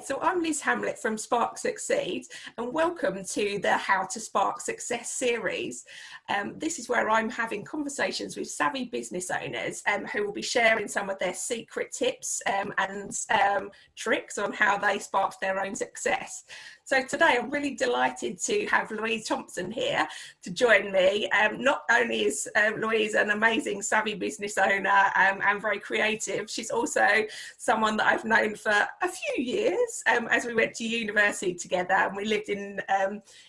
so I'm Liz Hamlet from Spark Succeed, and welcome to the How to Spark Success series. This is where I'm having conversations with savvy business owners who will be sharing some of their secret tips and tricks on how they sparked their own success. So today I'm really delighted to have Louise Thompson here to join me. Not only is Louise an amazing savvy business owner and very creative, she's also someone that I've known for a few years as we went to university together, and we lived in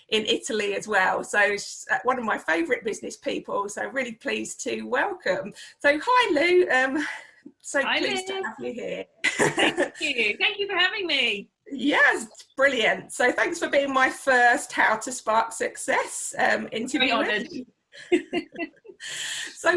Italy as well. So she's one of my favourite business people, so really pleased to welcome. So hi Lou, so hi, pleased Liz. to have you here. Thank you for having me. Yes, brilliant. So thanks for being my first How to Spark Success interview. Very honoured. So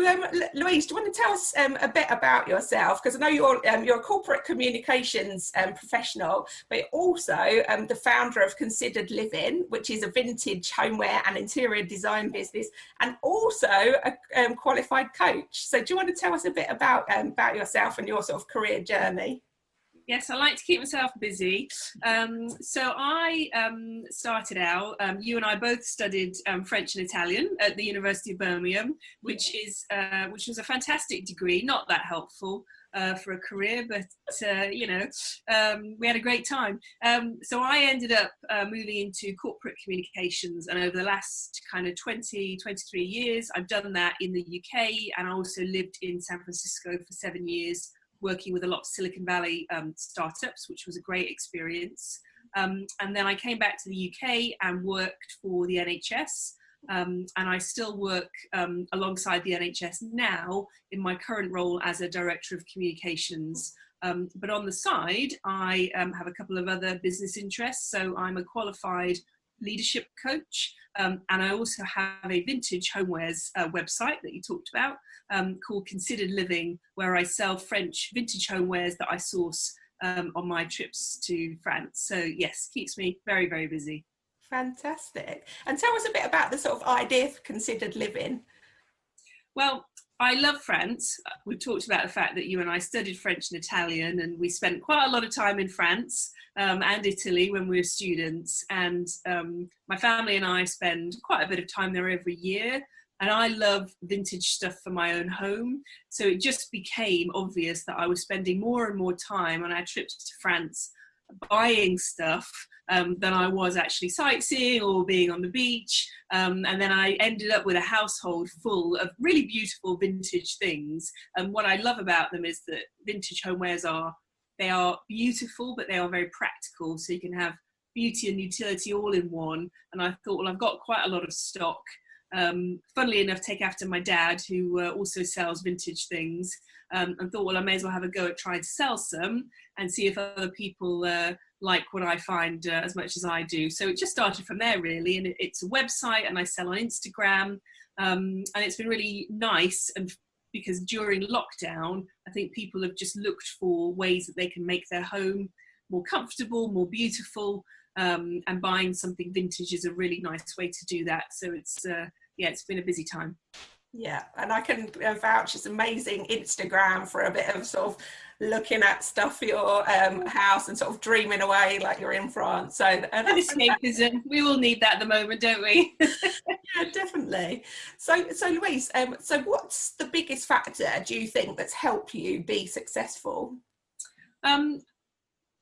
Louise, do you want to tell us a bit about yourself? Because I know you're a corporate communications professional, but also the founder of Considered Living, which is a vintage homeware and interior design business, and also a qualified coach. So do you want to tell us a bit about yourself and your sort of career journey? Yes, I like to keep myself busy. So I started out, you and I both studied French and Italian at the University of Birmingham, which was a fantastic degree, not that helpful for a career, but we had a great time. So I ended up moving into corporate communications, and over the last kind of 23 years, I've done that in the UK, and I also lived in San Francisco for 7 years, working with a lot of Silicon Valley startups, which was a great experience. And then I came back to the UK and worked for the NHS. And I still work alongside the NHS now in my current role as a Director of Communications. But on the side, I have a couple of other business interests. So I'm a qualified leadership coach, and I also have a vintage homewares website that you talked about, called Considered Living, where I sell French vintage homewares that I source on my trips to France. So yes, keeps me very, very busy. Fantastic. And tell us a bit about the sort of idea for Considered Living. Well, I love France. We've talked about the fact that you and I studied French and Italian, and we spent quite a lot of time in France and Italy when we were students. And my family and I spend quite a bit of time there every year. And I love vintage stuff for my own home. So it just became obvious that I was spending more and more time on our trips to France buying stuff than I was actually sightseeing or being on the beach. And then I ended up with a household full of really beautiful vintage things. And what I love about them is that vintage homewares they are beautiful, but they are very practical. So you can have beauty and utility all in one. And I thought, well, I've got quite a lot of stock. Funnily enough, take after my dad, who also sells vintage things, and thought, well, I may as well have a go at trying to sell some and see if other people like what I find as much as I do. So it just started from there, really, and it's a website, and I sell on Instagram, and it's been really nice. And because during lockdown, I think people have just looked for ways that they can make their home more comfortable, more beautiful, and buying something vintage is a really nice way to do that. So it's been a busy time. Yeah, and I can vouch, it's amazing Instagram for a bit of sort of looking at stuff for your house and sort of dreaming away like you're in France. So and escapism, we all need that at the moment, don't we? Yeah, definitely. So Louise, so what's the biggest factor, do you think, that's helped you be successful?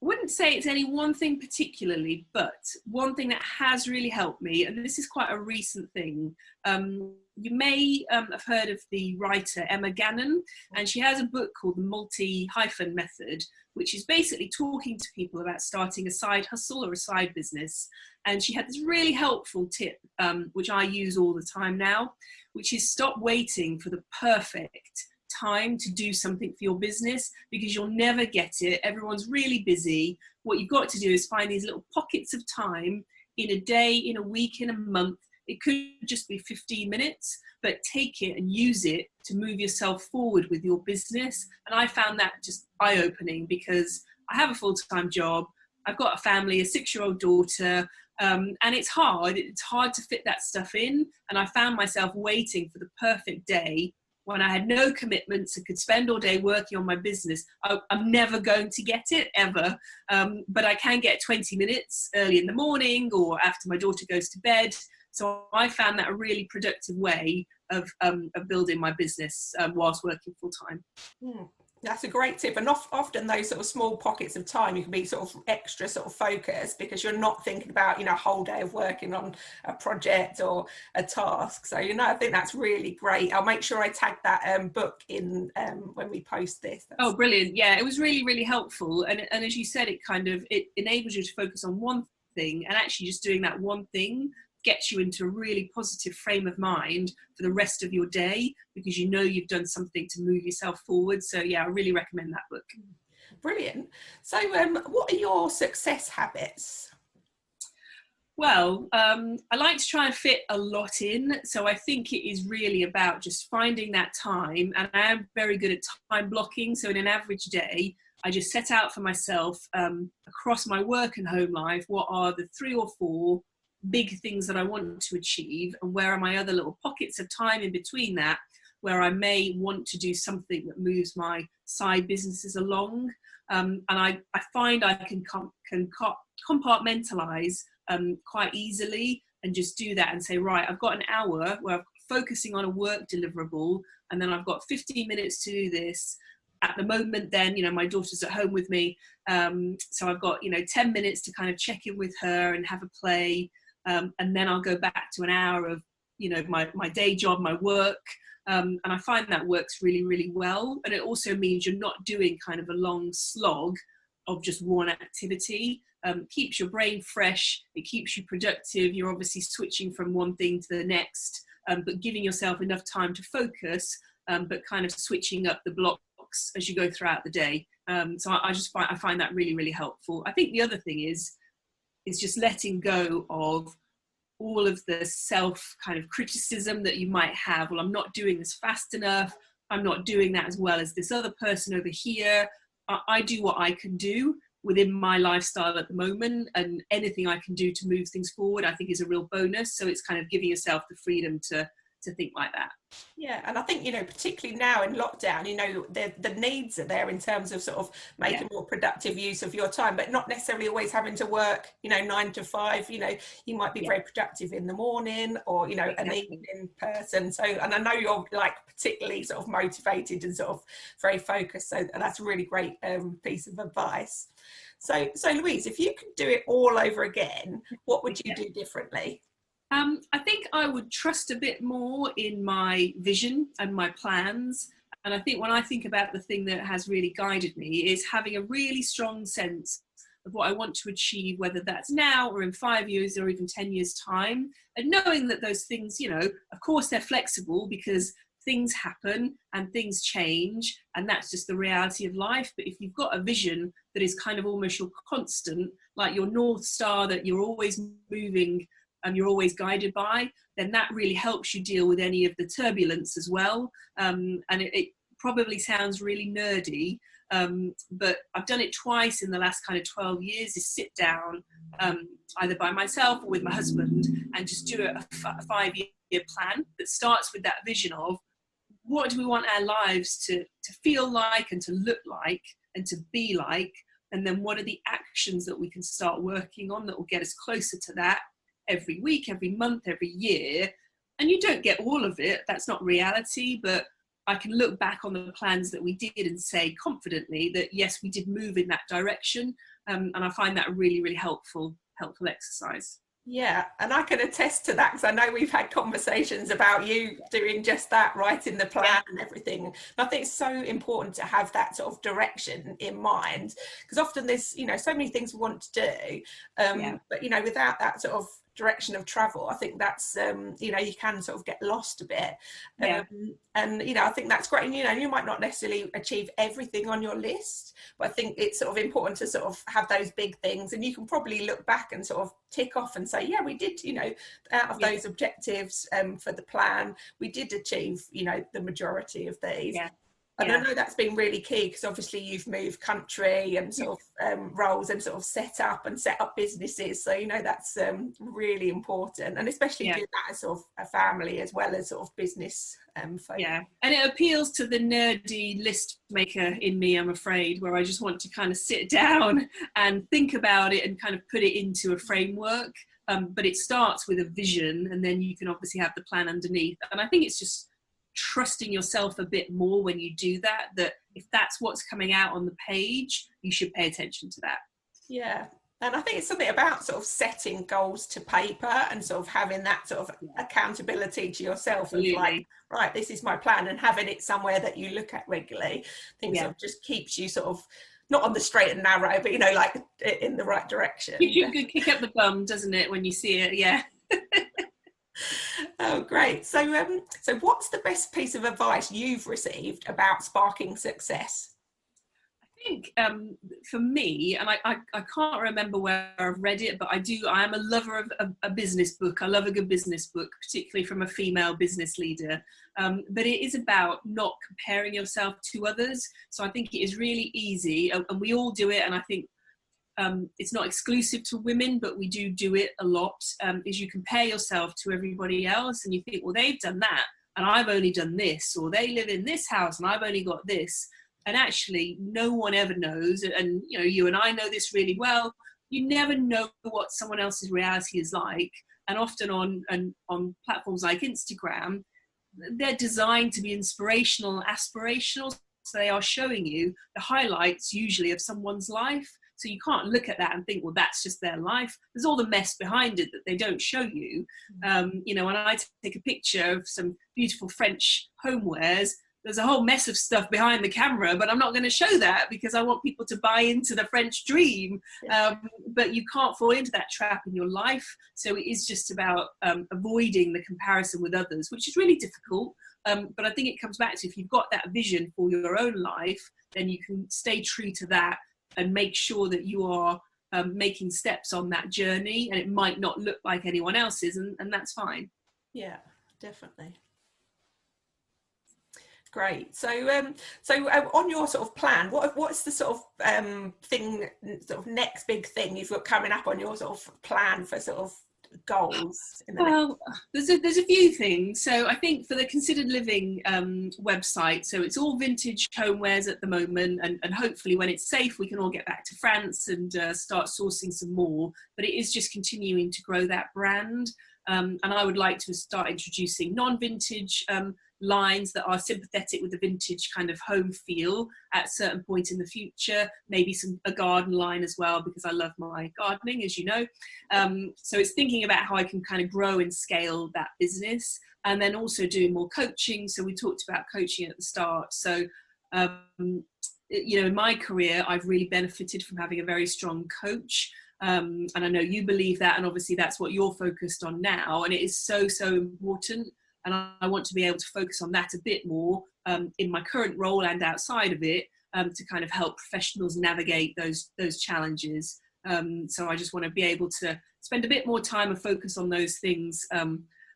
Wouldn't say it's any one thing particularly, but one thing that has really helped me, and this is quite a recent thing. You may have heard of the writer Emma Gannon, and she has a book called The Multi-Hyphen Method, which is basically talking to people about starting a side hustle or a side business. And she had this really helpful tip, which I use all the time now, which is stop waiting for the perfect time to do something for your business, because you'll never get it. Everyone's really busy. What you've got to do is find these little pockets of time in a day, in a week, in a month. It could just be 15 minutes, but take it and use it to move yourself forward with your business. And I found that just eye-opening, because I have a full-time job. I've got a family, a 6-year-old daughter, and it's hard. It's hard to fit that stuff in. And I found myself waiting for the perfect day when I had no commitments and could spend all day working on my business, I'm never going to get it ever. But I can get 20 minutes early in the morning or after my daughter goes to bed. So I found that a really productive way of building my business whilst working full time. That's a great tip, and often those sort of small pockets of time you can be sort of extra sort of focused because you're not thinking about, you know, a whole day of working on a project or a task. So, you know, I think that's really great. I'll make sure I tag that book in when we post this. Oh, brilliant. Yeah, it was really, really helpful. And as you said, it enables you to focus on one thing, and actually just doing that one thing gets you into a really positive frame of mind for the rest of your day, because you know you've done something to move yourself forward. So yeah, I really recommend that book. Brilliant. So what are your success habits? Well, I like to try and fit a lot in. So I think it is really about just finding that time, and I am very good at time blocking. So in an average day, I just set out for myself across my work and home life, what are the 3 or 4 big things that I want to achieve, and where are my other little pockets of time in between that where I may want to do something that moves my side businesses along. And I find I can compartmentalize quite easily and just do that and say, right, I've got an hour where I'm focusing on a work deliverable, and then I've got 15 minutes to do this. At the moment then, you know, my daughter's at home with me, so I've got, you know, 10 minutes to kind of check in with her and have a play. And then I'll go back to an hour of, you know, my day job, my work. And I find that works really, really well. And it also means you're not doing kind of a long slog of just one activity. Keeps your brain fresh. It keeps you productive. You're obviously switching from one thing to the next, but giving yourself enough time to focus, but kind of switching up the blocks as you go throughout the day. So I find that really, really helpful. I think the other thing is just letting go of all of the self kind of criticism that you might have. Well, I'm not doing this fast enough. I'm not doing that as well as this other person over here. I do what I can do within my lifestyle at the moment, and anything I can do to move things forward, I think is a real bonus. So it's kind of giving yourself the freedom to think like that. Yeah, and I think, you know, particularly now in lockdown, you know, the needs are there in terms of sort of making more productive use of your time, but not necessarily always having to work, you know, 9 to 5. You know, you might be very productive in the morning, or, you know, an evening person. So, and I know you're like particularly sort of motivated and sort of very focused. So that's a really great piece of advice. So Louise, if you could do it all over again, what would you do differently? I think I would trust a bit more in my vision and my plans. And I think when I think about the thing that has really guided me is having a really strong sense of what I want to achieve, whether that's now or in 5 years or even 10 years time. And knowing that those things, you know, of course they're flexible because things happen and things change, and that's just the reality of life. But if you've got a vision that is kind of almost your constant, like your North Star that you're always moving and you're always guided by, then that really helps you deal with any of the turbulence as well. And it probably sounds really nerdy, but I've done it twice in the last kind of 12 years, is sit down either by myself or with my husband and just do a 5-year plan that starts with that vision of what do we want our lives to feel like and to look like and to be like, and then what are the actions that we can start working on that will get us closer to that every week, every month, every year. And you don't get all of it, that's not reality, but I can look back on the plans that we did and say confidently that yes, we did move in that direction. And I find that a really, really helpful exercise. Yeah, and I can attest to that because I know we've had conversations about you doing just that, writing the plan and everything. And I think it's so important to have that sort of direction in mind, because often there's, you know, so many things we want to do, but, you know, without that sort of direction of travel, I think that's you know, you can sort of get lost a bit. And you know, I think that's great. And you know, you might not necessarily achieve everything on your list, but I think it's sort of important to sort of have those big things, and you can probably look back and sort of tick off and say, yeah, we did, you know, out of those objectives for the plan, we did achieve, you know, the majority of these. And I Yeah. know that's been really key, because obviously you've moved country and sort of roles, and sort of set up businesses. So, you know, that's really important, and especially Yeah. doing that as sort of a family as well as sort of business folk. Yeah, and it appeals to the nerdy list maker in me, I'm afraid, where I just want to kind of sit down and think about it and kind of put it into a framework. But it starts with a vision, and then you can obviously have the plan underneath. And I think it's just trusting yourself a bit more when you do that, that if that's what's coming out on the page, you should pay attention to that. Yeah. And I think it's something about sort of setting goals to paper and sort of having that sort of accountability to yourself of like, Absolutely. right, this is my plan, and having it somewhere that you look at regularly. I think Yeah. sort of just keeps you sort of not on the straight and narrow, but, you know, like in the right direction. Gives you a good kick up the bum, doesn't it, when you see it? Yeah. Oh, great. So, so what's the best piece of advice you've received about sparking success? I think for me, and I can't remember where I've read it, but I am a lover of a business book. I love a good business book, particularly from a female business leader. But it is about not comparing yourself to others. So I think it is really easy, and we all do it, and I think it's not exclusive to women, but we do it a lot, is you compare yourself to everybody else, and you think, well, they've done that, and I've only done this, or they live in this house, and I've only got this. And actually, no one ever knows, and you know, you and I know this really well. You never know what someone else's reality is like, and often on platforms like Instagram, they're designed to be inspirational, aspirational. So they are showing you the highlights usually of someone's life. So you can't look at that and think, well, that's just their life. There's all the mess behind it that they don't show you. You know, when I take a picture of some beautiful French homewares, there's a whole mess of stuff behind the camera, but I'm not going to show that because I want people to buy into the French dream. But you can't fall into that trap in your life. So it is just about avoiding the comparison with others, which is really difficult. But I think it comes back to, if you've got that vision for your own life, then you can stay true to that and make sure that you are making steps on that journey. And it might not look like anyone else's, and that's fine. Yeah, definitely. Great. So, on your sort of plan, what's the sort of thing, sort of next big thing you've got coming up on your sort of plan for sort of goals? Well, there's a few things. So I think for the Considered Living website, so it's all vintage homewares at the moment, and hopefully when it's safe, we can all get back to France and start sourcing some more. But it is just continuing to grow that brand. And I would like to start introducing non-vintage lines that are sympathetic with the vintage kind of home feel at a certain point in the future. Maybe a garden line as well, because I love my gardening, as you know. So it's thinking about how I can kind of grow and scale that business, and then also doing more coaching. So we talked about coaching at the start. So you know, in my career, I've really benefited from having a very strong coach. And I know you believe that, and obviously that's what you're focused on now, and it is so important. And I want to be able to focus on that a bit more in my current role and outside of it, to kind of help professionals navigate those challenges. So I just want to be able to spend a bit more time and focus on those things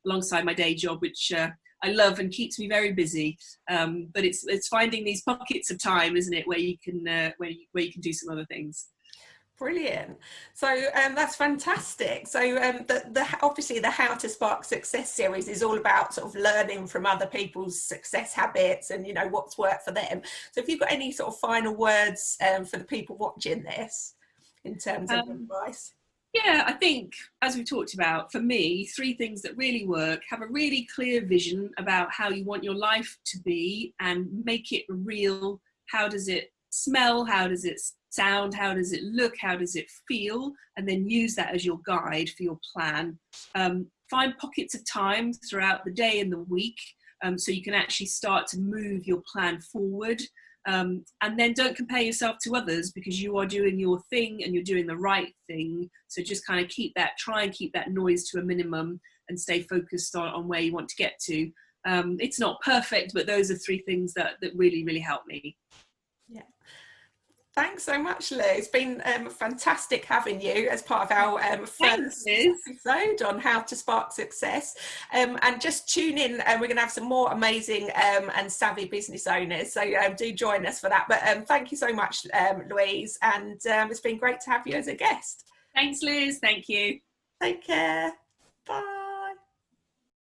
alongside my day job, which I love and keeps me very busy. But it's finding these pockets of time, isn't it, where you can do some other things. Brilliant. So that's fantastic. So obviously the How to Spark Success series is all about sort of learning from other people's success habits and, you know, what's worked for them. So if you've got any sort of final words for the people watching this in terms of advice? Yeah, I think, as we talked about, for me, 3 things that really work: have a really clear vision about how you want your life to be and make it real. How does it smell? How does it sound? How does it look? How does it feel? And then use that as your guide for your plan. Find pockets of time throughout the day and the week, so you can actually start to move your plan forward. And then don't compare yourself to others, because you are doing your thing and you're doing the right thing. So just kind of try and keep that noise to a minimum and stay focused on where you want to get to. It's not perfect, but those are 3 things that really help me. Yeah. Thanks so much, Lou. It's been fantastic having you as part of our Thanks, first Liz. episode on how to spark success. And just tune in, and we're going to have some more amazing and savvy business owners. So do join us for that. But thank you so much, Louise. And it's been great to have you as a guest. Thanks, Liz. Thank you. Take care. Bye.